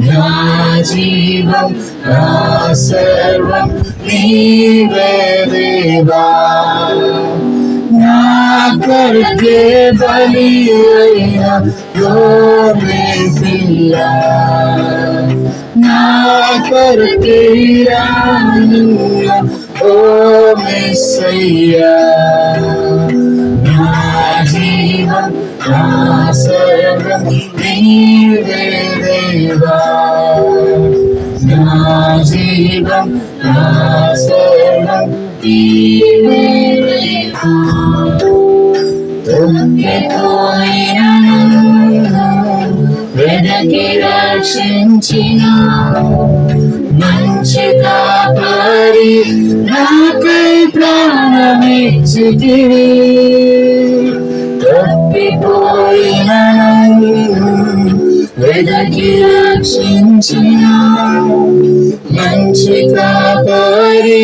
నా జీవం నా సర్వం నీవే దేవా, నా కొరకే బలి అయిన గొర్రె పిల్ల, నా కొరకే రానున్న ఓ మెస్సయ్యా. నా జీవం నా సర్వం నీవే దేవా, నా జీవం నా సర్వం నీవే దేవా. తొక్కిపోయిన వెదకి రక్షించిన మంచి కాపరి, నాకై ప్రాణమిచ్చితివి. తప్పిపోయిన వెదకి రక్షించిన మంచి కాపరి,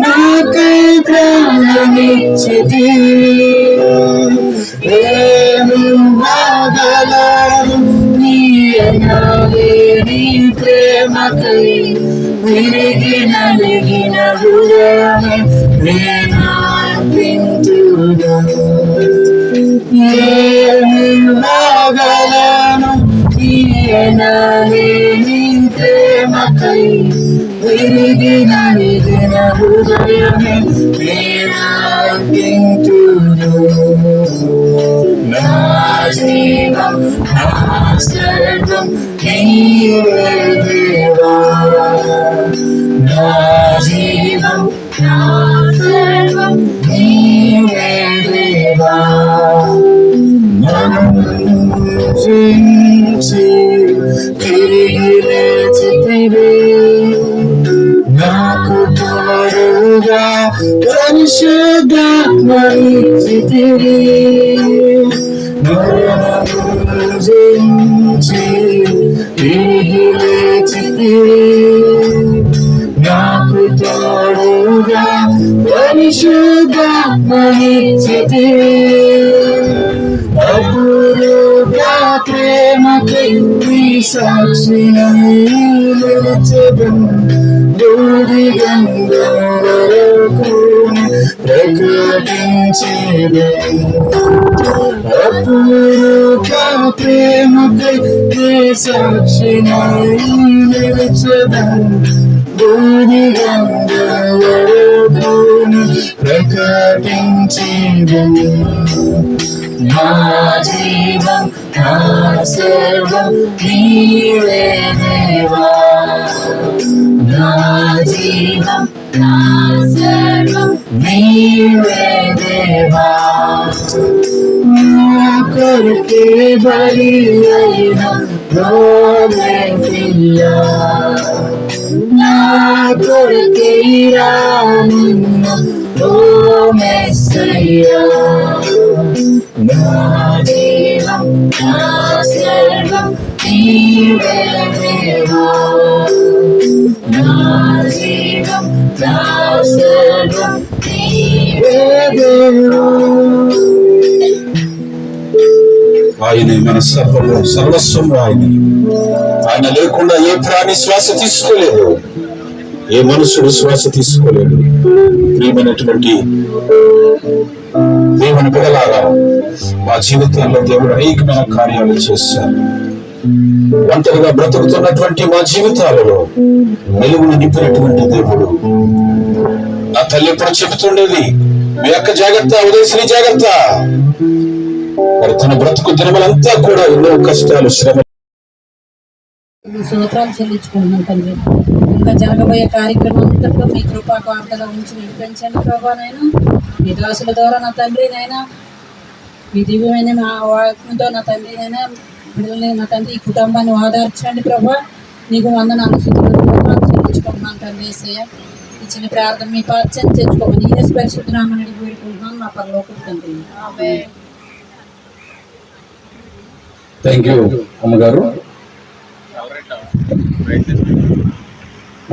నాకై ప్రాణమిచ్చితివి. ఏమివ్వగలను నీ ప్రేమకై, విరిగి నలిగిన హృదయమే నేనర్పింతును. ఏమివ్వగలను నీ ప్రేమకై, విరిగి నలిగిన హృదయమే నేనర్పింతును. నా జీవం నా సర్వం నీవే దేవా, నా జీవం నా సర్వం నీవే దేవా. నన్ను తిరిగి లేచితివి, నాకు తోడుగా పరిశుద్ధాత్మనిచ్చితివి. తిరిగి లేచితివి, నాకు తోడుగా పరిశుద్ధాత్మనిచ్చితివి. అపూర్వ ప్రేమకై నీ సాక్షినై నిలిచెదను, బూది గంధం వరకు ప్రకటించెదను. అపూర్వ ప్రేమకై నీ సాక్షినై నిలిచెదను, బూది గంధం వరకు ప్రకటించెదను. నా జీవం నా సర్వం నీవే దేవా, నా జీవం నా సర్వం నీవే దేవా. నా కొరకే బలి అయిన గొర్రె పిల్ల, నా కొరకే రానున్న ఓ మెస్సయ్యా. నా జీవం నా సర్వం నీవే దేవా, నా జీవం నా సర్వం నీవే దేవా. ఆయన మన సర్వస్వం ఆయన. ఆయన లేకుండా ఏ ప్రాణి శ్వాస తీసుకోలేదు, ఏ మనుషుడు శ్వాస తీసుకోలేడు. ప్రియమైనటువంటి దేవుని పిల్లలారా, మా జీవితాల్లో దేవుడు అనేకమైన కార్యాలు చేశారు. ఒంటరిగా బ్రతుకుతున్నటువంటి మా జీవితాలలో వెలుగును నింపినటువంటి దేవుడు. నా తల్లి ఎప్పుడు చెబుతుండేది, మీ యొక్క జాగ్రత్త, ఉదయశ్రీ జాగ్రత్త. మరి తన బ్రతుకు దినములంతా కూడా ఎన్నో కష్టాలు, శ్రమ. స్తోత్రాలు చెల్లించుకుంటున్నాం తండ్రి. ఇంకా జరగబోయే కార్యక్రమం అంతట్లో మీ కృపా కాపుదల ఉంచి నడిపించండి ప్రభా. నాయన మీ దాసుల ద్వారా నా తండ్రి నాయన మీ దివ్యమైన మా వాక్యంతో నా తండ్రి నాయన బిడ్డలని నా తండ్రి ఈ కుటుంబాన్ని ఆదరించండి ప్రభా. నీకు వందనాలు చెల్లించుకుంటున్నాను తండ్రి. యేసయ్య ఇచ్చిన ప్రార్థన మీ పాత్యం తెచ్చుకోమని యేసు పరిశుద్ధ నామమున అడిగి వేడుకుంటున్నాను నా పరలోకపు తండ్రి. ఆమేన్. థ్యాంక్ యూ అమ్మగారు.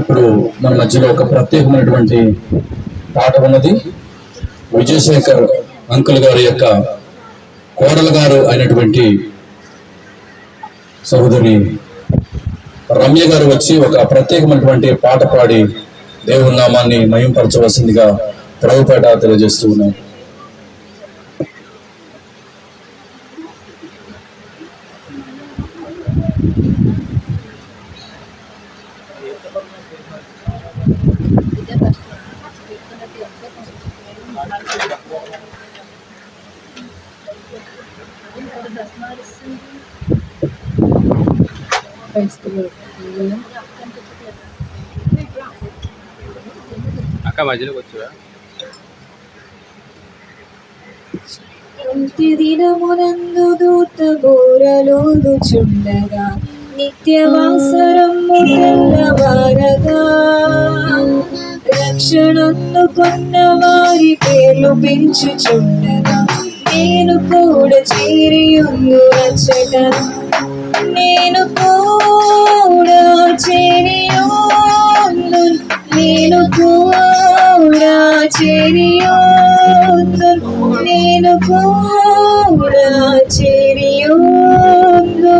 ఇప్పుడు మన మధ్యలో ఒక ప్రత్యేకమైనటువంటి పాట ఉన్నది. విజయశేఖర్ అంకుల్ గారి యొక్క కోడలు గారు అయినటువంటి సహోదరి రమ్య గారు వచ్చి ఒక ప్రత్యేకమైనటువంటి పాట పాడి దేవుని నామాన్ని మహింపరచవలసిందిగా ప్రభుపేట తెలియజేస్తూ ఉన్నాను. అక్క మధ్యలోకి వచ్చా దినమునందు దూత బోరలోదుచుండగా నిత్యవాసరము తెల్లవారగా రక్షణందుకున్న వారి పేర్లు పెంచుచుండగా నేను కూడా చేరియుందు రచట నేను కూడా చేరియుందు నేను కూడా చేరియుందు నేను కూడా చేరియుందు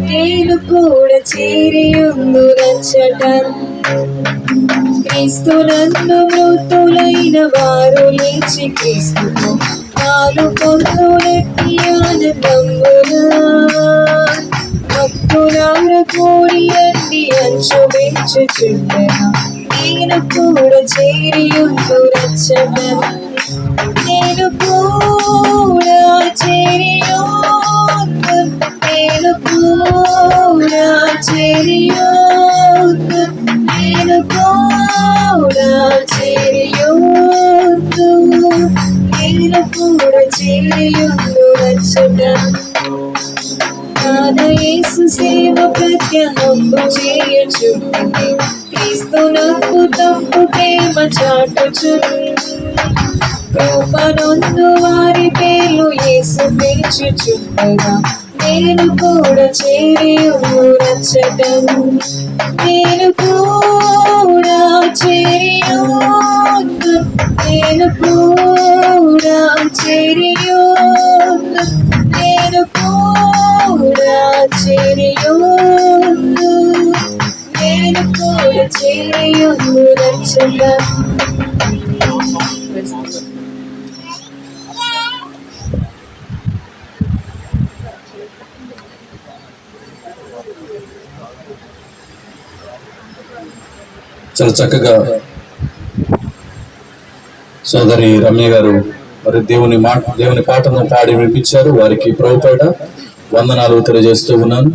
నేను కూడా చేరియుందు రచట క్రీస్తునందు మృతులైన వారు లేచి క్రీస్తుతో పాలు పొందునట్టి ఆనందమునా భక్తులార కూడి అండి అంచుమించుచుండగా నేను కూడా చేరియుందు రచన నేను కూడా చేరియుందు నేను కూడా చేరియుందు నేను కూడా చేరియుందు నేను కూడా చేరియుందు రచన యేసు సేవ ప్రత్యహంబు చేయుచుండి క్రీస్తునందు తప్పు ప్రేమ చాటుచుండి కృపనొందు వారి పేర్లు యేసు పిలుచుచుండగా నేను కూడా చేరియుందు రచన నేను కూడా చేరియుందు నేను కూడా చేరియుందు నేను కూడా చేరియుందు నేను కూడా చేరియుందు రచన చాలా చక్కగా సోదరి రమ్య గారు మరి దేవుని పాటను పాడి వినిపించారు. వారికి ప్రభుపేట వందనాలు తెలియజేస్తూ ఉన్నాను.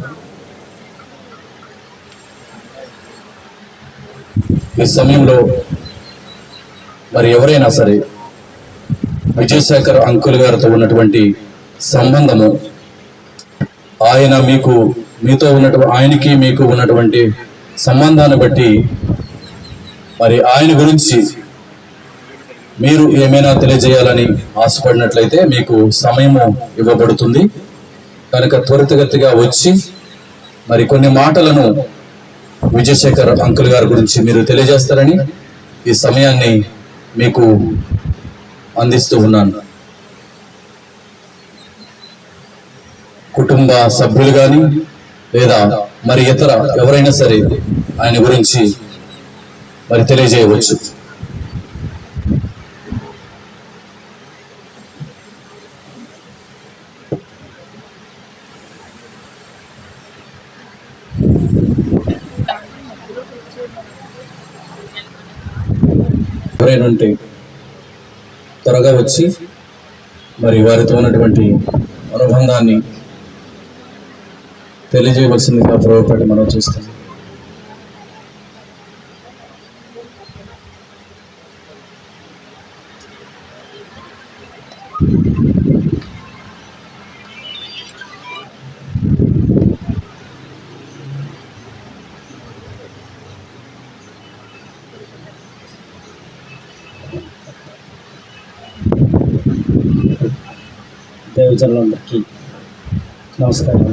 ఈ సమయంలో మరి ఎవరైనా సరే విజయశేఖర్ అంకుల్ గారితో ఉన్నటువంటి సంబంధము ఆయనకి మీకు ఉన్నటువంటి సంబంధాన్ని బట్టి మరి ఆయన గురించి మీరు ఏమైనా తెలియజేయాలని ఆశపడినట్లయితే మీకు సమయము ఇవ్వబడుతుంది. కనుక త్వరితగతిగా వచ్చి మరి కొన్ని మాటలను విజయశేఖర్ అంకుల్ గారి గురించి మీరు తెలియజేస్తారని ఈ సమయాన్ని మీకు అందిస్తూ ఉన్నాను. కుటుంబ సభ్యులు కానీ లేదా మరి ఇతర ఎవరైనా సరే ఆయన గురించి మరి తెలియజేయవచ్చు. ఎవరైనా ఉంటే త్వరగా వచ్చి మరి వారితో ఉన్నటువంటి అనుబంధాన్ని తెలియజేయవలసిందిగా ప్రభుపేట మనం చేస్తాం. దేవజనులందరికీ నమస్కారం.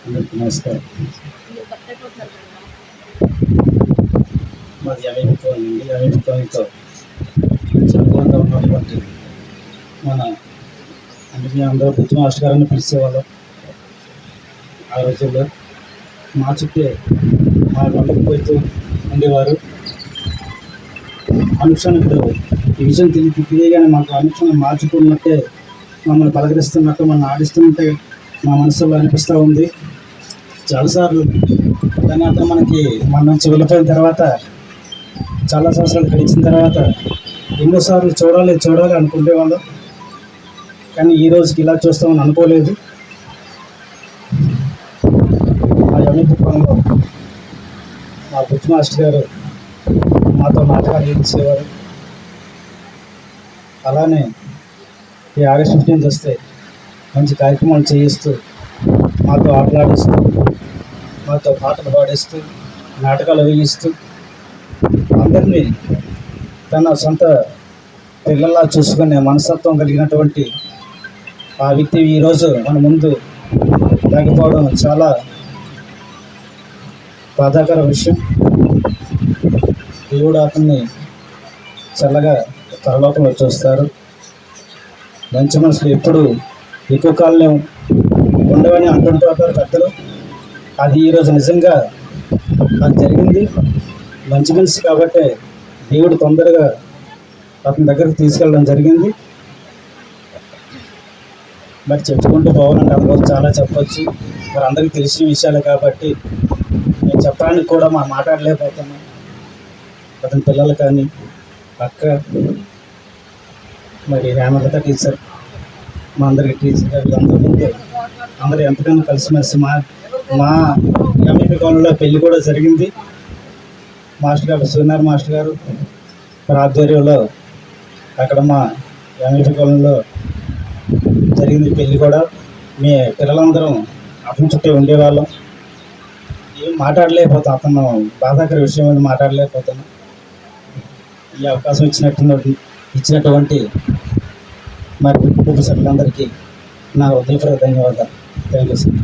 అందరికీ నమస్కారం. మాది అవినీతితో సంబంధం ఉన్నటువంటి మన అంటే మేము అందరూ బుద్ధి మాస్టర్ గారిని పిలిచేవాళ్ళం. ఆ రోజుల్లో మా చుట్టే మా వాళ్ళకి పోతూ ఉండేవారు. అనుక్షణం ఇప్పుడు ఈ విషయం తెలియగానే మాకు అనుక్షణం మా చుట్టూ ఉన్నట్టే మమ్మల్ని పలకరిస్తున్నట్టు మనల్ని ఆడిస్తున్నట్టే మా మనసులో అనిపిస్తూ ఉంది. చాలాసార్లు దాని అర్థం మనకి మన నుంచి వెళ్ళిపోయిన తర్వాత చాలా సంవత్సరాలు గడిచిన తర్వాత ఎన్నోసార్లు చూడాలి అనుకునేవాళ్ళం. కానీ ఈ రోజుకి ఇలా చూస్తామని అనుకోలేదు. మా యమీపురంలో మా బుద్ధి మాస్టర్ గారు మాతో నాటకాలు చేయించేవారు. అలానే ఈ ఆగస్ట్ 15 వస్తే మంచి కార్యక్రమాలు చేయిస్తూ మాతో ఆటలాడిస్తూ మాతో పాటలు పాడిస్తూ నాటకాలు వేయిస్తూ అందరినీ తన సొంత పిల్లల్లా చూసుకునే మనస్తత్వం కలిగినటువంటి ఆ వ్యక్తి ఈరోజు మన ముందు లేకపోవడం చాలా బాధాకర విషయం. దేవుడు అతన్ని చల్లగా పరలోకంలో చూస్తారు. మంచి మనసులు ఎప్పుడు ఎక్కువ కాలం ఉండవని అంటుంటారు పెద్దలు. అది ఈరోజు నిజంగా అది జరిగింది. మంచి మనిషి కాబట్టి దేవుడు తొందరగా అతని దగ్గరకు తీసుకెళ్ళడం జరిగింది. మరి చెప్పుకుంటూ పోవాలంటే అందులో చాలా చెప్పచ్చు. మరి అందరికీ తెలిసిన విషయాలే కాబట్టి మేము చెప్పడానికి కూడా మాట్లాడలేకపోతున్నాం. అతని పిల్లలు కానీ అక్క మరి హేమలత టీచర్ మా అందరికి టీచర్ గారు అందరి ముందు అందరూ ఎంతగానో కలిసిమెలిసి మా ఎంఈపీ కాలనీలో పెళ్లి కూడా జరిగింది. మాస్టర్ గారు సూర్యనారాయణ మాస్టర్ గారు మరి ఆధ్వర్యంలో అక్కడ మా ఎంఈపీ కాలనీలో జరిగింది పెళ్లి కూడా. మీ పిల్లలందరం అతని చుట్టే ఉండేవాళ్ళం. ఏం మాట్లాడలేకపోతాం. అతను బాధాకర విషయం అని మాట్లాడలేకపోతున్నాం. ఈ అవకాశం ఇచ్చినటువంటి మరి కుటుంబ సభ్యులందరికీ నా హృదయపూర్వక ధన్యవాదాలు. Thank you sir.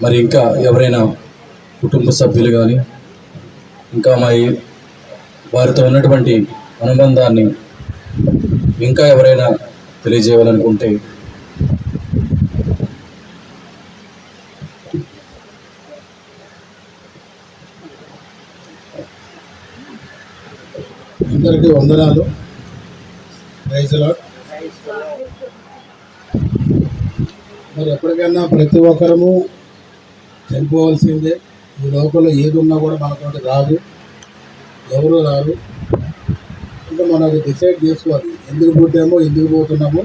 మరి ఇంకా ఎవరైనా కుటుంబ సభ్యులు కానీ ఇంకా వారితో ఉన్నటువంటి అనుబంధాన్ని ఇంకా ఎవరైనా తెలియజేయాలనుకుంటే అందరికీ వందనాలు. Praise the lord. మరి ఎప్పటికైనా ప్రతి ఒక్కరము చనిపోవాల్సిందే. ఈ లోకంలో ఏది ఉన్నా కూడా మనతోటి రాదు, ఎవరు రారు. ఇంకా మనం అది డిసైడ్ చేసుకోవాలి. ఎందుకు పుట్టామో, ఎందుకు పోతున్నామో.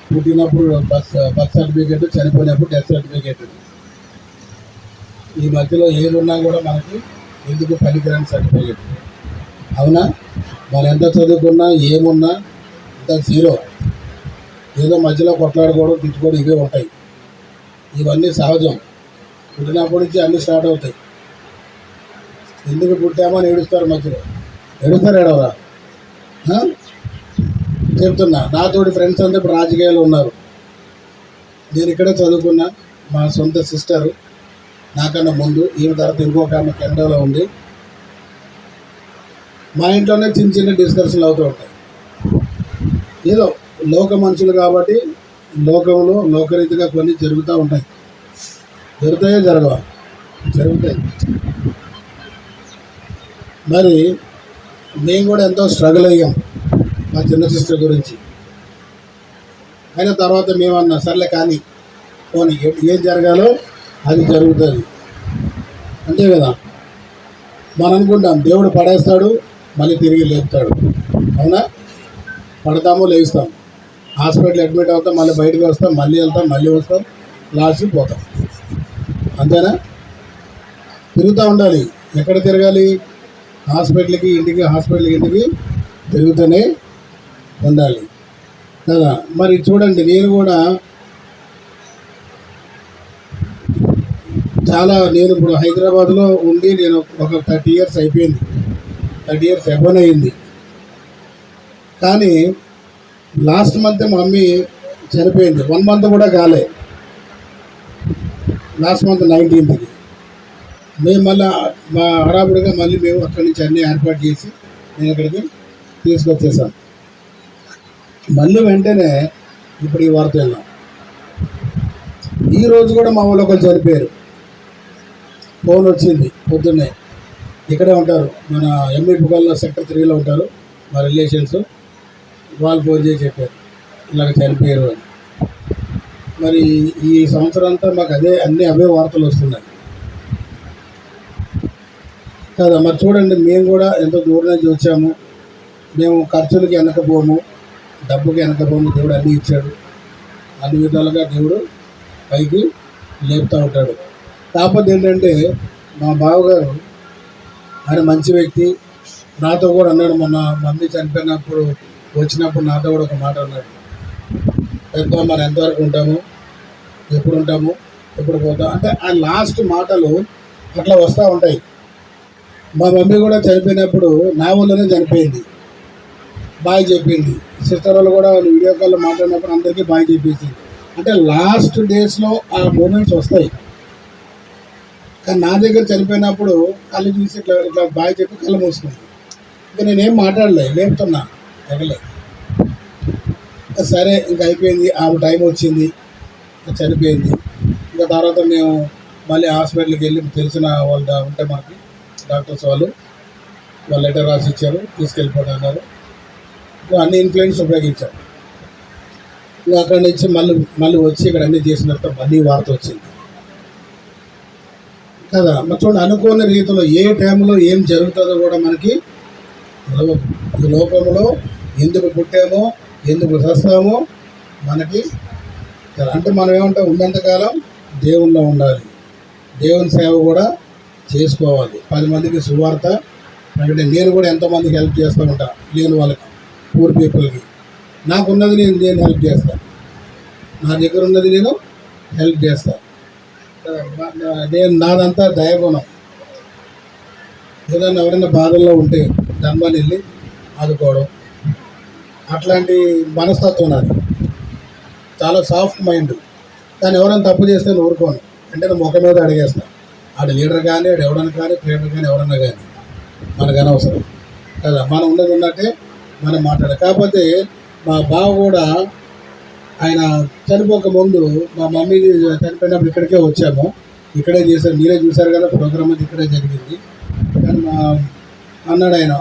పుట్టినప్పుడు బర్త్ సర్టిఫికేట్, చనిపోయినప్పుడు డెత్ సర్టిఫికేట్. ఈ మధ్యలో ఏది ఉన్నా కూడా మనకి ఎందుకు పనికిరాని సర్టిఫికేట్. అవునా? మనం ఎంత చదువుకున్నా ఏమున్నా అంత జీరో. ఏదో మధ్యలో కొట్లాడుకోవడం, తిట్టుకోవడం ఇవే ఉంటాయి. ఇవన్నీ సహజం. పుట్టినప్పటి నుంచి అన్నీ స్టార్ట్ అవుతాయి. ఎందుకు పుట్టామో అని ఏడుస్తారు. మధ్యలో ఏడవరా? చెప్తున్నా. నాతోటి ఫ్రెండ్స్ అంతా ఇప్పుడు రాజకీయాలు ఉన్నారు. నేను ఇక్కడే చదువుకున్నా. మా సొంత సిస్టరు నాకన్నా ముందు, ఈమె తర్వాత ఇంకొక ఆమె కెనడాలో ఉంది. మా ఇంట్లోనే చిన్న చిన్న డిస్కషన్లు అవుతూ ఉంటాయి. ఏదో లోక మనుషులు కాబట్టి లోకంలో లోకరీతిగా కొన్ని జరుగుతూ ఉంటాయి. జరుగుతాయో జరగవా? జరుగుతాయి. మరి మేము కూడా ఎంతో స్ట్రగుల్ అయ్యాం మా చిన్న సిస్టర్ గురించి. అయిన తర్వాత మేమన్నా సర్లే కానీ పోనీ ఏం జరగాలో అది జరుగుతుంది, అంతే కదా. మనం అనుకుంటాం దేవుడు పడేస్తాడు, మళ్ళీ తిరిగి లేపుతాడు. అవునా? పడతామో లేస్తాం, హాస్పిటల్ అడ్మిట్ అవుతాం, మళ్ళీ బయటకు వస్తాం, మళ్ళీ వెళ్తాం, మళ్ళీ వస్తాం, లాస్ట్కి పోతాం. అంతేనా? తిరుగుతూ ఉండాలి. ఎక్కడ తిరగాలి? హాస్పిటల్కి ఇంటికి, హాస్పిటల్కి ఇంటికి తిరుగుతూనే ఉండాలి కదా. మరి చూడండి, నేను కూడా నేను ఇప్పుడు హైదరాబాద్లో ఉండి నేను ఒక 30 years అయిపోయింది. 30 years అబోన్ అయింది. కానీ లాస్ట్ మంత్ మా మమ్మీ చనిపోయింది, 1 month కూడా కాలే. లాస్ట్ మంత్ 19th మేము మళ్ళీ మా హడావుడిగా మళ్ళీ మేము అక్కడి నుంచి అన్నీ ఏర్పాటు చేసి నేను ఇక్కడికి తీసుకొచ్చేసాను. మళ్ళీ వెంటనే ఇప్పుడు ఈ వార్త వెళ్ళాం. ఈరోజు కూడా మా వాళ్ళు ఒకరు చనిపోయారు. ఫోన్ వచ్చింది పొద్దున్నే, ఇక్కడే ఉంటారు, మన ఎంఈపీలో సెక్టర్ 3లో ఉంటారు మా రిలేషన్స్. వాళ్ళు ఫోన్ చేసి చెప్పారు ఇలాగ చనిపోయారు అని. మరి ఈ సంవత్సరం అంతా మాకు అవే వార్తలు వస్తున్నాయి కదా. మరి చూడండి, మేము కూడా ఎంతో దూరం నుంచి వచ్చాము. మేము ఖర్చులకి వెనకపోము, డబ్బుకి వెనకపోము. దేవుడు అన్నీ ఇచ్చాడు, అన్ని విధాలుగా దేవుడు పైకి లేపుతూ ఉంటాడు. కాకపోతే ఏంటంటే మా బావగారు ఆయన మంచి వ్యక్తి. నాతో కూడా అన్నాడు, మొన్న మమ్మీ చనిపోయినప్పుడు వచ్చినప్పుడు నాతో కూడా ఒక మాట అన్నాడు, పెద్ద మరి ఎంతవరకు ఉంటాము, ఎప్పుడు ఉంటాము, ఎప్పుడు పోతాం అంటే ఆ లాస్ట్ మాటలు అట్లా వస్తూ ఉంటాయి. మా మమ్మీ కూడా చనిపోయినప్పుడు నా ఊళ్ళోనే చనిపోయింది, బాయ్ చెప్పింది. సిస్టర్ వాళ్ళు కూడా వీడియో కాల్లో మాట్లాడినప్పుడు అందరికీ బాయ్ చెప్పేసింది. అంటే లాస్ట్ డేస్లో ఆ మూమెంట్స్ వస్తాయి. కానీ నా దగ్గర చనిపోయినప్పుడు కళ్ళు చూసి ఇట్లా ఇట్లా బాయ్ చెప్పి కళ్ళు మూసుకుంది. ఇంకా నేనేం మాట్లాడలే, లేపుతున్నా ఎగలే. సరే ఇంకా అయిపోయింది, ఆమె టైం వచ్చింది, చనిపోయింది. ఇంకా తర్వాత మేము మళ్ళీ హాస్పిటల్కి వెళ్ళి తెలిసిన వాళ్ళు ఉంటే మాకు డాక్టర్స్ వాళ్ళు లెటర్ రాసి ఇచ్చారు, తీసుకెళ్ళిపోతా అన్నారు. అన్ని ఇన్ఫ్లుయెన్స్ ఉపయోగించారు. ఇంకా అక్కడి నుంచి మళ్ళీ వచ్చి ఇక్కడ అన్నీ చేసిన తర్వాత మళ్ళీ వార్త వచ్చింది కదా. మరి చూడండి, అనుకోని రీతిలో ఏ టైంలో ఏం జరుగుతుందో కూడా మనకి తెలియదు. ఈ లోకంలో ఎందుకు పుట్టామో, ఎందుకు చస్తామో మనకి అంటే మనం ఏమంటాం, ఉన్నంతకాలం దేవుల్లో ఉండాలి, దేవుని సేవ కూడా చేసుకోవాలి, 10 మందికి సువార్త ప్రకటన. నేను కూడా ఎంతోమందికి హెల్ప్ చేస్తూ ఉంటాను, లేని వాళ్ళకి, పూర్ పీపుల్కి. నాకున్నది నేను హెల్ప్ చేస్తాను, నా దగ్గర ఉన్నది నేను హెల్ప్ చేస్తాను. నాదంతా దయగుణం. ఏదైనా ఎవరైనా బాధల్లో ఉంటే ధర్మాన్ని వెళ్ళి ఆదుకోవడం, అట్లాంటి మనస్తత్వం నాది. చాలా సాఫ్ట్ మైండ్. కానీ ఎవరైనా తప్పు చేస్తే నేను ఊరుకోను, అంటే నేను ముఖం మీద అడిగేస్తాను. ఆడు లీడర్ కానీ, ఆడు ఎవడన్నా కానీ, ప్లేడర్ కానీ, ఎవరన్నా కానీ మనకు అనవసరం కదా. మనం ఉన్నది ఉన్నట్టే మనం మాట్లాడాలి. కాకపోతే మా బావ కూడా ఆయన చనిపోక ముందు మా మమ్మీ చనిపోయినప్పుడు ఇక్కడికే వచ్చాము, ఇక్కడే చేశారు, మీరే చూశారు కదా, ప్రోగ్రామ్ అది ఇక్కడే జరిగింది. కానీ అన్నాడు ఆయన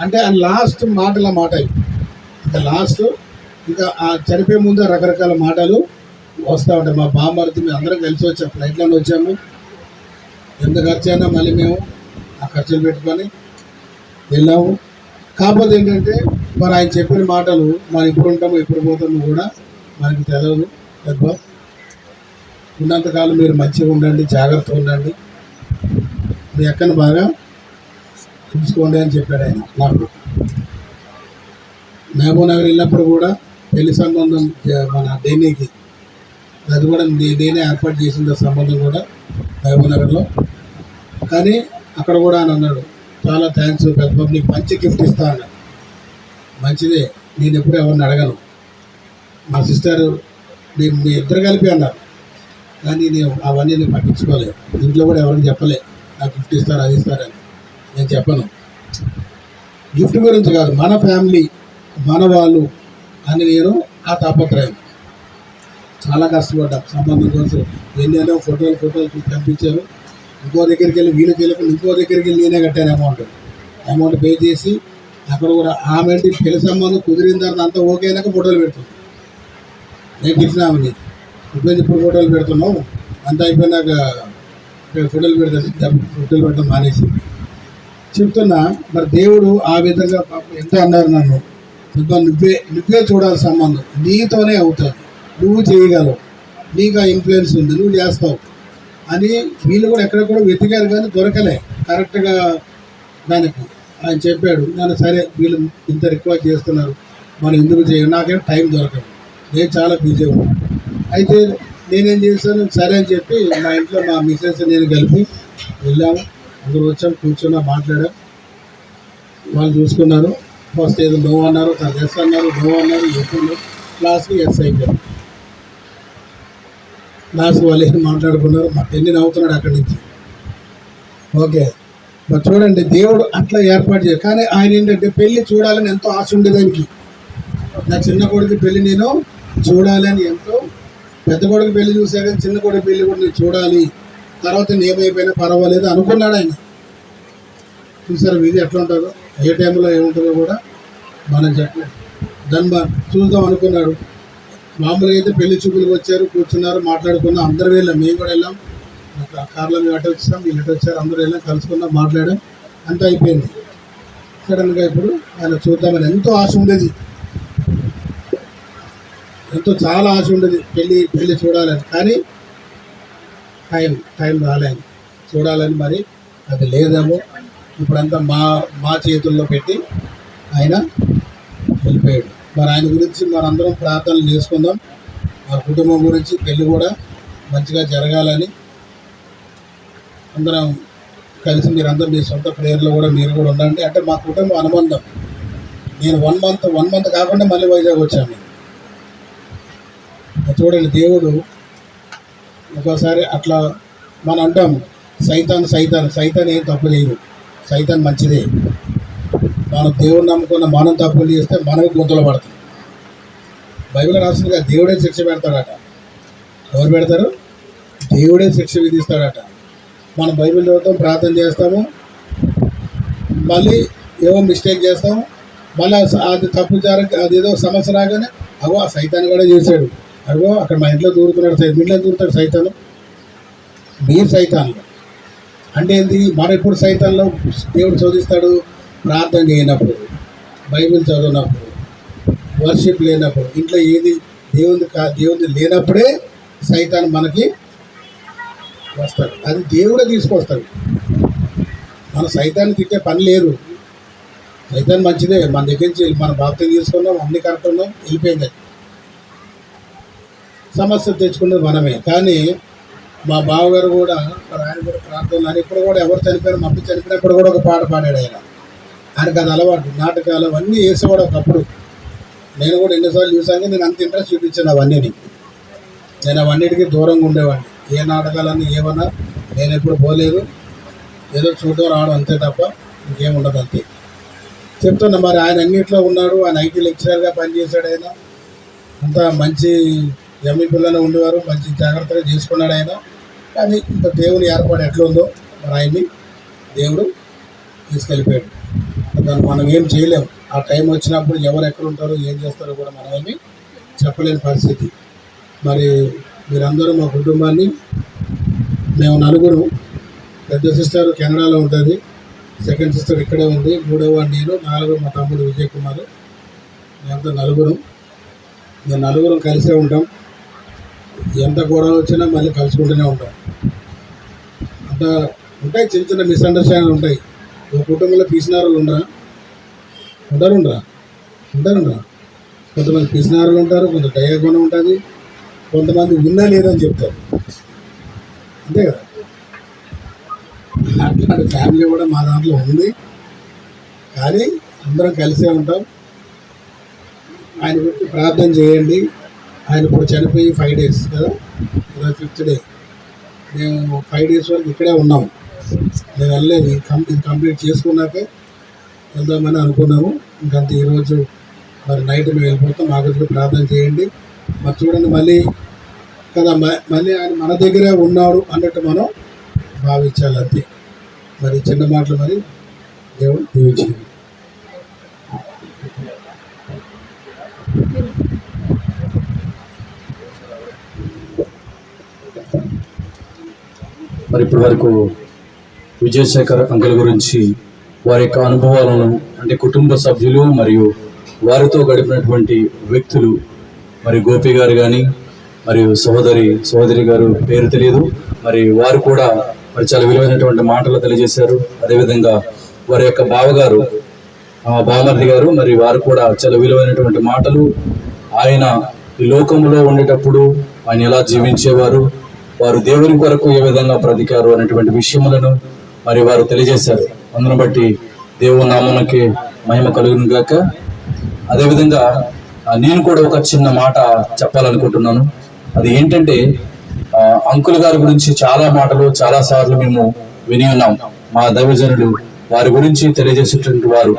అంటే ఆయన లాస్ట్ మాటల మాట ఇంకా లాస్ట్ ఇంకా ఆ చనిపోయే ముందు రకరకాల మాటలు వస్తూ ఉంటాయి. మా బామ్మర్ది మేము అందరం కలిసి వచ్చాం, ఫ్లైట్లోనే వచ్చాము. ఎంత ఖర్చు అయినా మళ్ళీ మేము ఆ ఖర్చులు పెట్టుకొని వెళ్ళాము. కాకపోతే ఏంటంటే మరి ఆయన చెప్పిన మాటలు మనం ఎప్పుడు ఉంటామో ఎప్పుడు పోతామో కూడా మనకి తెలియదు. పెద్ద ఉన్నంతకాలం మీరు మంచిగా ఉండండి, జాగ్రత్తగా ఉండండి, మీ అక్కను బాగా చూసుకోండి అని చెప్పాడు ఆయన నాకు. మహబూబ్ నగర్ వెళ్ళినప్పుడు కూడా పెళ్లి సంబంధం మన డేనీకి, అది కూడా నేనే ఏర్పాటు చేసిన సంబంధం కూడా మహబూబ్ నగర్లో. కానీ అక్కడ కూడా ఆయన అన్నాడు, చాలా థ్యాంక్స్ పెద్ద, నీకు మంచి గిఫ్ట్ ఇస్తా అన్నాడు. మంచిదే, నేను ఎప్పుడు ఎవరిని అడగను. మా సిస్టర్ మీ ఇద్దరు కలిపి అన్నారు, కానీ నేను అవన్నీ నేను పట్టించుకోలేదు. ఇంట్లో కూడా ఎవరికి చెప్పలే నాకు గిఫ్ట్ ఇస్తారు, అది ఇస్తారని. నేను చెప్పను. గిఫ్ట్ గురించి కాదు, మన ఫ్యామిలీ, మన వాళ్ళు అని నేను ఆ తాపత్రయం. చాలా కష్టపడ్డాం సంబంధం కోసం. ఎన్నెన్నో ఫోటోలు పంపించారు. ఇంకో దగ్గరికి వెళ్ళి వీళ్ళకి వెళ్ళి ఇంకో దగ్గరికి వెళ్ళి నేనే కట్టాను అమౌంట్ పే చేసి. అక్కడ కూడా ఆమె పెళ్లి సంబంధం కుదిరిన తర్వాత అంతా ఓకే అయినాక ఫోటోలు పెడుతుంది. నేను గిఫ్ట్ ఆమెని ఇప్పుడు ఫోటోలు పెడుతున్నావు, అంతా అయిపోయినాక ఫోటోలు పెట్టడం మానేసి చెప్తున్నా. మరి దేవుడు ఆ విధంగా ఎంత అన్నారు నన్ను, నువ్వే చూడాలి సంబంధం, నీతోనే అవుతుంది, నువ్వు చేయగలవు, నీకు ఆ ఇన్ఫ్లుయెన్స్ ఉంది, నువ్వు చేస్తావు అని వీళ్ళు కూడా ఎక్కడెక్కడ వెతికారు కానీ దొరకలే కరెక్ట్గా దానికి. ఆయన చెప్పాడు, నేను సరే వీళ్ళు ఇంత రిక్వెస్ట్ చేస్తున్నారు, మనం ఎందుకు చేయాలి, నాకేం టైం దొరకదు, నేను చాలా బిజీ ఉన్నాను. అయితే నేనేం చేశాను, సరే అని చెప్పి మా ఇంట్లో మా మిస్సెస్ నేను కలిపి వెళ్ళాము. అందరూ వచ్చాం, కూర్చున్నా, మాట్లాడాం, వాళ్ళు చూసుకున్నారు. ఫస్ట్ ఏదో నో అన్నారు, తర్వాత ఎస్ అన్నారు, నో అన్నారు, ఎప్పుడు లాస్ట్కి ఎస్ అయిపోయారు. లాస్ట్ వాళ్ళు ఏం మాట్లాడుకున్నారు, ఎన్ని నవ్వుతున్నాడు అక్కడి నుంచి. ఓకే, మరి చూడండి దేవుడు అట్లా ఏర్పాటు చేయాలి. కానీ ఆయన ఏంటంటే పెళ్ళి చూడాలని ఎంతో ఆశ ఉండేదానికి. నా చిన్న కొడుకు పెళ్ళి నేను చూడాలని ఎంతో, పెద్ద కొడుకు పెళ్లి చూసా కానీ చిన్న కొడుకు పెళ్లి కూడా నేను చూడాలి, తర్వాత ఏమైపోయినా పర్వాలేదు అనుకున్నాడు ఆయన. చూసారు ఇది ఎట్లా ఉంటుందో, ఏ టైంలో ఏముంటుందో కూడా మనం చెప్పలేదు. దాన్ని చూద్దాం అనుకున్నాడు. మామూలుగా అయితే పెళ్లి చూపులకు వచ్చారు, కూర్చున్నారు, మాట్లాడుకున్నాం, అందరూ వెళ్ళాం, మేము కూడా వెళ్ళాం. కార్లో మేము అటు వచ్చాం, వీళ్ళు అటు వచ్చారు, అందరూ వెళ్ళాం, కలుసుకున్నాం, మాట్లాడాం, అంతా అయిపోయింది. సడన్గా ఇప్పుడు ఆయన చూద్దామని ఎంతో ఆశ ఉండేది, ఎంతో చాలా ఆశ ఉండేది పెళ్ళి చూడాలని. కానీ టైం రాలేదు చూడాలని. మరి అది లేదేమో, ఇప్పుడంతా మా చేతుల్లో పెట్టి ఆయన వెళ్ళిపోయాడు. మరి ఆయన గురించి మనందరం ప్రార్థనలు చేసుకుందాం. మా కుటుంబం గురించి పెళ్ళి కూడా మంచిగా జరగాలని అందరం కలిసి మీరందరూ మీ సొంత ప్రేయర్లో కూడా మీరు కూడా ఉండండి. అంటే మా కుటుంబం అనుబంధం. నేను 1 మంత్ కాకుండా మళ్ళీ వైజాగ్ వచ్చాను. చూడండి, దేవుడు ఒక్కోసారి అట్లా మనం అంటాం సైతాన్ ఏం తప్పు చేయదు, సైతాన్ మంచిదే. మనం దేవుడు నమ్ముకున్న మనం తప్పులు చేస్తే మనకు గుంతలు పడతాం. బైబిల్ రాసిందిగా దేవుడే శిక్ష పెడతాడట. ఎవరు పెడతారు? దేవుడే శిక్ష విధిస్తాడట. మనం బైబిల్ చదువుతాం, ప్రార్థన చేస్తాము, మళ్ళీ ఏవో మిస్టేక్ చేస్తాము, మళ్ళీ అది తప్పు అదేదో సమస్య రాగానే అగో ఆ సైతాన్ని కూడా చేశాడు, అగో అక్కడ మా ఇంట్లో దూరుతున్నాడు, మీ ఇంట్లో దూరుతాడు సైతాను, మీరు సైతాన్లు అంటే ఏంటి? మనం ఎప్పుడు సైతాన్లో దేవుడు శోధిస్తాడు? ప్రార్థన చేయనప్పుడు, బైబిల్ చదివినప్పుడు, వర్షిప్ లేనప్పుడు, ఇంట్లో ఏది దేవుంది లేనప్పుడే సైతాన్ మనకి వస్తాడు. అది దేవుడే తీసుకొస్తాడు. మన సైతాన్ని తిట్టే పని లేదు. సైతాన్ మంచిదే, మన దగ్గర నుంచి మన బాప్తిని తీసుకున్నాం, అన్ని కరెక్ట్ ఉన్నాం, వెళ్ళిపోయింది. సమస్య తెచ్చుకున్నది మనమే. కానీ మా బావగారు కూడా, ఆయన కూడా ప్రార్థనలు అని, ఇప్పుడు కూడా ఎవరు చనిపోయారు, మమ్మీ చనిపోయినప్పుడు కూడా ఒక పాట పాడాడు ఆయన. ఆయనకు అది అలవాటు. నాటకాలు అవన్నీ వేసేవాడు ఒకప్పుడు. నేను కూడా ఎన్నిసార్లు చూసాను, నేను అంత ఇంట్రెస్ట్ చూపించాను అవన్నీని. నేను అవన్నిటికీ దూరంగా ఉండేవాడిని. ఏ నాటకాలన్నీ ఏమన్నా నేను ఎప్పుడు పోలేదు, ఏదో చూడడం రావడం అంతే తప్ప ఇంకేముండదు, అంతే చెప్తున్నా. మరి ఆయన అన్నింటిలో ఉన్నాడు. ఆయన ఐటీ లెక్చరర్గా పనిచేశాడు. ఆయన అంతా మంచి ఎమ్మె పిల్లలు ఉండేవారు, మంచి జాగ్రత్తగా చేసుకున్నాడు ఆయన. కానీ ఇంత దేవుని ఏర్పాటు ఎట్లా ఉందో మరి ఆయన్ని దేవుడు తీసుకెళ్ళిపోయాడు. దాన్ని మనం ఏం చేయలేము. ఆ టైం వచ్చినప్పుడు ఎవరు ఎక్కడ ఉంటారో ఏం చేస్తారో కూడా మనం ఏమి చెప్పలేని పరిస్థితి. మరి మీరందరూ మా కుటుంబాన్ని, మేము 4, పెద్ద సిస్టర్ కెనడాలో ఉంటుంది, సెకండ్ సిస్టర్ ఇక్కడే ఉంది, 3వ నేను, 4వ మా తమ్ముడు విజయ్ కుమార్, మేమంతా 4. మేము 4 కలిసే ఉంటాం. ఎంత గొడవ వచ్చినా మళ్ళీ కలుసుకుంటూనే ఉంటాం. అంత ఉంటాయి, చిన్న చిన్న మిస్అండర్స్టాండింగ్ ఉంటాయి. ఒక కుటుంబంలో పిసినారులు ఉండరా? కొంతమంది పిసినారులు ఉంటారు, కొంత దయాగుణం ఉంటుంది, కొంతమంది ఉన్నా లేదని చెప్తారు, అంతే కదా. అట్లాంటి ఫ్యామిలీ కూడా మా దాంట్లో ఉంది. కానీ అందరం కలిసే ఉంటాం. ఆయన గురించి ప్రార్థన చేయండి. ఆయన ఇప్పుడు చనిపోయి 5 days కదా, 5th day. మేము 5 days వరకు ఇక్కడే ఉన్నాము. నేను వెళ్ళలేదు. ఇది కంప్లీట్ చేసుకున్నాకే వెళ్దామని అనుకున్నాము. ఇంకంతే. ఈరోజు మరి నైట్ మేము వెళ్ళిపోతాం. మా గురించి ప్రార్థన చేయండి. మరి చూడండి, మళ్ళీ కదా, మళ్ళీ ఆయన మన దగ్గరే ఉన్నాడు అన్నట్టు మనం భావించాలి, అంతే. మరి చిన్న మాటలు మరి దేవుడు దీవించింది. మరి ఇప్పటి వరకు విజయశేఖర్ అంకుల్ గురించి, వారి యొక్క అనుభవాలను, అంటే కుటుంబ సభ్యులు మరియు వారితో గడిపినటువంటి వ్యక్తులు, మరి గోపి గారు కానీ, మరియు సహోదరి గారు పేరు తెలియదు, మరి వారు కూడా మరి చాలా విలువైనటువంటి మాటలు తెలియజేశారు. అదేవిధంగా వారి యొక్క బావగారు, బావమర్ది గారు, మరి వారు కూడా చాలా విలువైనటువంటి మాటలు, ఆయన ఈ లోకంలో ఉండేటప్పుడు ఆయన ఎలా జీవించేవారు, వారు దేవుని కొరకు ఏ విధంగా బ్రతికారు అనేటువంటి విషయములను మరి వారు తెలియజేశారు. అందును బట్టి దేవుని నామమునకి మహిమ కలుగును గాక. అదేవిధంగా నేను కూడా ఒక చిన్న మాట చెప్పాలనుకుంటున్నాను. అది ఏంటంటే అంకుల్ గారి గురించి చాలా మాటలు చాలా సార్లు మేము విని ఉన్నాం. మా దైవజనులు వారి గురించి తెలియజేసేటువంటి వారు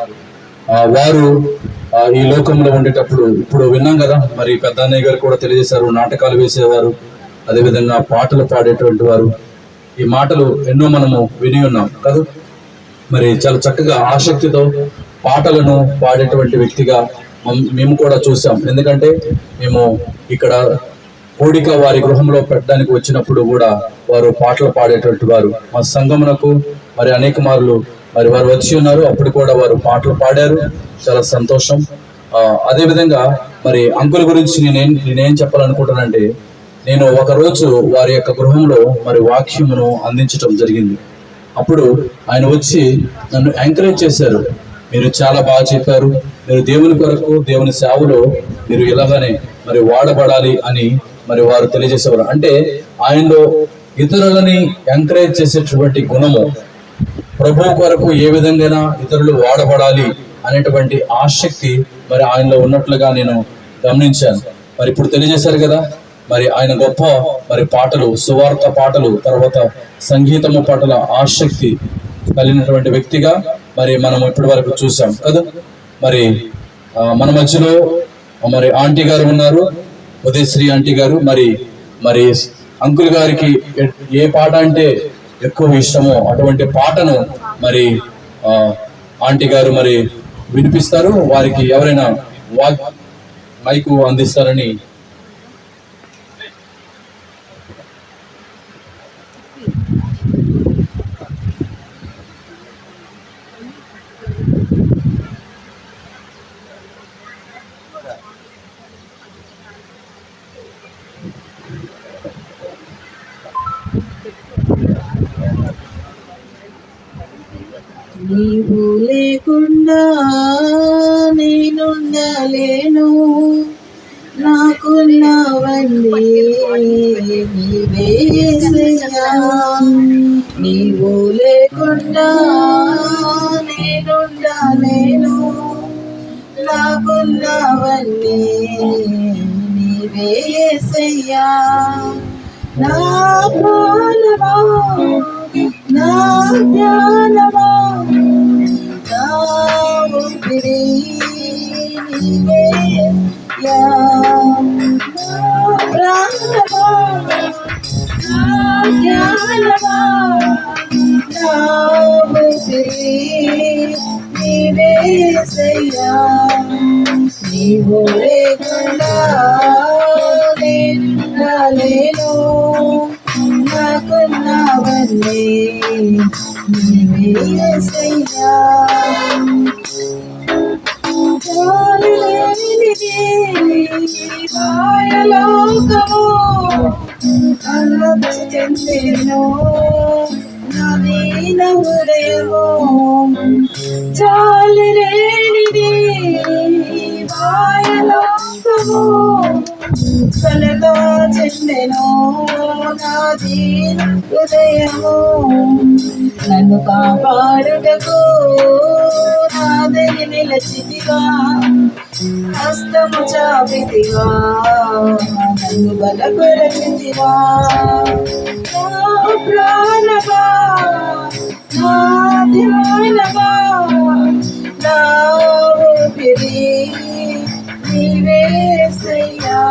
ఈ లోకంలో ఉండేటప్పుడు ఇప్పుడు విన్నాం కదా, మరి పెద్ద అన్నయ్య గారు కూడా తెలియజేశారు. నాటకాలు వేసేవారు, అదేవిధంగా పాటలు పాడేటువంటి వారు. ఈ మాటలు ఎన్నో మనము విని ఉన్నాం కదా. మరి చాలా చక్కగా ఆసక్తితో పాటలను పాడేటువంటి వ్యక్తిగా మేము కూడా చూసాం. ఎందుకంటే మేము ఇక్కడ కోడిక వారి గృహంలో పెట్టడానికి వచ్చినప్పుడు కూడా వారు పాటలు పాడేటువంటి వారు. మా సంఘమునకు మరి అనేక మార్లు మరి వారు వచ్చి ఉన్నారు, అప్పుడు కూడా వారు పాటలు పాడారు. చాలా సంతోషం. అదేవిధంగా మరి అంకుల్ గురించి నేనేం చెప్పాలనుకుంటానంటే, నేను ఒకరోజు వారి యొక్క గృహంలో మరి వాక్యమును అందించడం జరిగింది. అప్పుడు ఆయన వచ్చి నన్ను ఎంకరేజ్ చేశారు. మీరు చాలా బాగా చెప్పారు, మీరు దేవుని కొరకు దేవుని సేవలో మీరు ఇలాగనే మరి వాడబడాలి అని మరి వారు తెలియజేసేవారు. అంటే ఆయనలో ఇతరులని ఎంకరేజ్ చేసేటువంటి గుణము, ప్రభు కొరకు ఏ విధంగా ఇతరులు వాడబడాలి అనేటువంటి ఆసక్తి మరి ఆయనలో ఉన్నట్లుగా నేను గమనించాను. మరి ఇప్పుడు తెలియజేశారు కదా, మరి ఆయన గొప్ప మరి పాటలు, సువార్త పాటలు, తర్వాత సంగీతము పట్ల ఆసక్తి కలిగినటువంటి వ్యక్తిగా మరి మనం ఇప్పటి వరకు చూసాం కదా. మరి మన మధ్యలో మరి ఆంటీ గారు ఉన్నారు, ఉదయశ్రీ ఆంటీ గారు. మరి అంకుల్ గారికి ఏ పాట అంటే ఎక్కువ ఇష్టమో అటువంటి పాటను మరి ఆంటీ గారు మరి వినిపిస్తారు. వారికి ఎవరైనా మైకు అందిస్తారని నీవు లేకుండా నేనుండలేను, నాకున్నవన్నీ నీవే యేసయ్యా. నీవు లేకుండా నేనుండలేను, నాకున్నవన్నీ నీవే యేసయ్యా. నా ప్రాణమా, నా జ్ఞానమా, నా ఊపిరి నీవే యేసయ్యా. నా ప్రాణమా, నా జ్ఞానమా, నా ఊపిరి నీవే యేసయ్యా. నీవు లేకుండా నేను నాకున్నవన్నీ నీవే యేసయ్యా. జాలి లేనిది మాయలోకము అలర్చి చెందెను నా దీన హృదయము. జాలి లేనిది మాయలోకము కలతో చెందెను నా దీన హృదయము. నన్ను కాపాడుటకు నాదని నిలచితివా, హస్తము చాపితివా, నన్ను బలపరచితివా. నా ప్రాణమా, నా ధ్యానమా, నా ఊపిరి నీవే యేసయ్యా.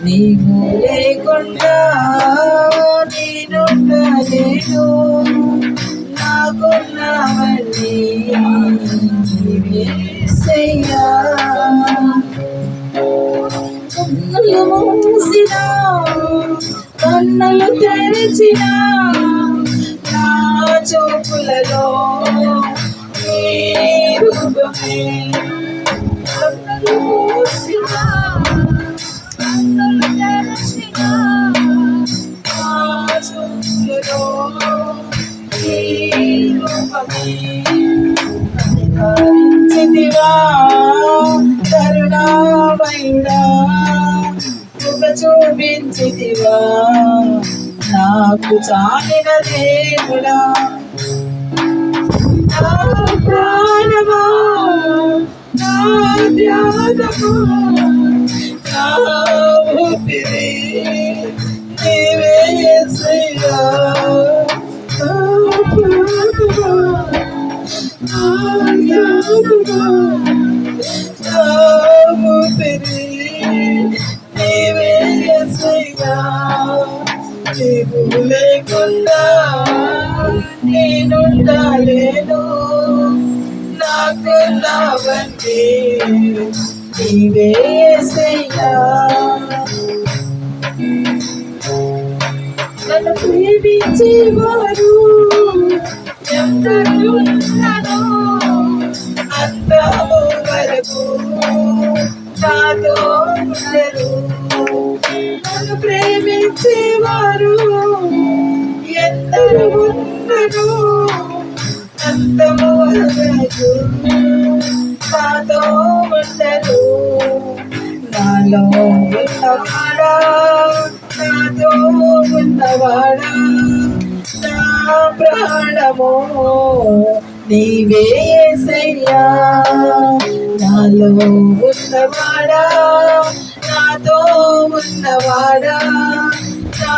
నీవు లేకుండా నేనుండలేను, నాకున్నవన్నీ నీవే యేసయ్యా. కన్నులు మూసినా కన్నులు తెరిచినా నా చూపులలో నీ రూపమే. కన్నులు మూసినా కన్నులు తెరిచినా నా చూపులలో నీ రూపమే. కనికరించితివా కరుణామయుడా, కృప చూపించితివా నాకు చాలిన దేవుడా. నా ప్రాణమా నా ధ్యానమా నా ఊపిరి నీవే యేసయ్యా నా ప్రాణమా నా ధ్యానమా నా ఊపిరి నీవే యేసయ్యా నీవు లేకుండా నేనుండలేను నాకున్నావంటే నీవే యేసయ్యా నన్ను ప్రేమించేవారు ఎందరున్నారో అంతము వరకు నాతో ఉండరు నన్ను ప్రేమించేవారు ఎందరు ఉన్నరు అంతము వరకు నాతో ఉండరు నాలో ఉన్నవాడా నాతో ఉన్నవాడా నా ప్రాణమో నీవే యేసయ్యా నాలో ఉన్నవాడా నాతో ఉన్నవాడా నా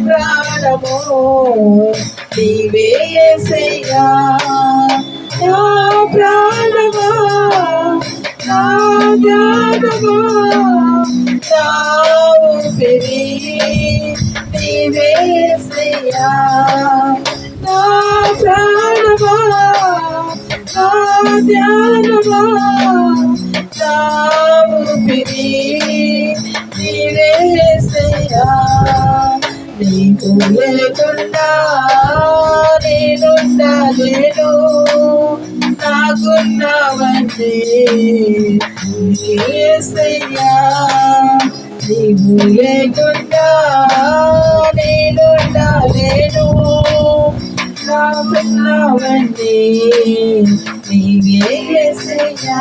ప్రాణమో నీవే యేసయ్యా నా ప్రాణమా నా ధ్యానమా నా ఊపిరి నీవే యేసయ్యా నా ప్రాణమా నా ధ్యానమా నా ఊపిరి నీవే యేసయ్యా నీకు లేకుండా నేనుండలేను నాకున్నావంటే యేసయ్యా నీవు లేకుండా నేనుండలేను నాకున్నావంటే నీవే యేసయ్యా.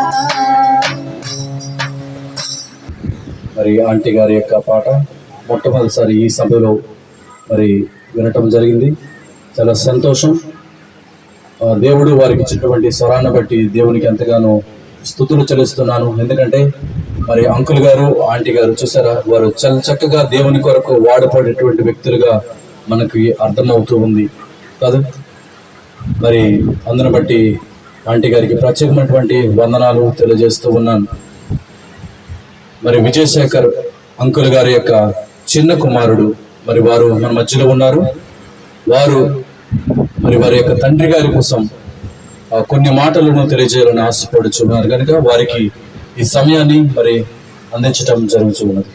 మరి ఆంటీ గారి యొక్క పాట మొట్టమొదటిసారి ఈ సభలో మరి వినటం జరిగింది. చాలా సంతోషం. దేవుడు వారికి ఇచ్చినటువంటి స్వరాన్ని బట్టి దేవునికి ఎంతగానో స్తుతులు చెల్లిస్తున్నాను. ఎందుకంటే మరి అంకుల్ గారు ఆంటీ గారు చూసారా, వారు చాలా చక్కగా దేవుని కొరకు వాడపడేటువంటి వ్యక్తులుగా మనకి అర్థమవుతూ ఉంది కాదు. మరి అందును బట్టి ఆంటీ గారికి ప్రత్యేకమైనటువంటి వందనాలు తెలియజేస్తూ ఉన్నాను. మరి విజయశేఖర్ అంకుల్ గారి యొక్క చిన్న కుమారుడు మరి వారు మన మధ్యలో ఉన్నారు. వారు మరి వారి యొక్క తండ్రి గారి కోసం కొన్ని మాటలను తెలియజేయాలని ఆశపడుచున్నారు కనుక వారికి ఈ సమయాన్ని మరి అందించడం జరుగుతూ ఉన్నది.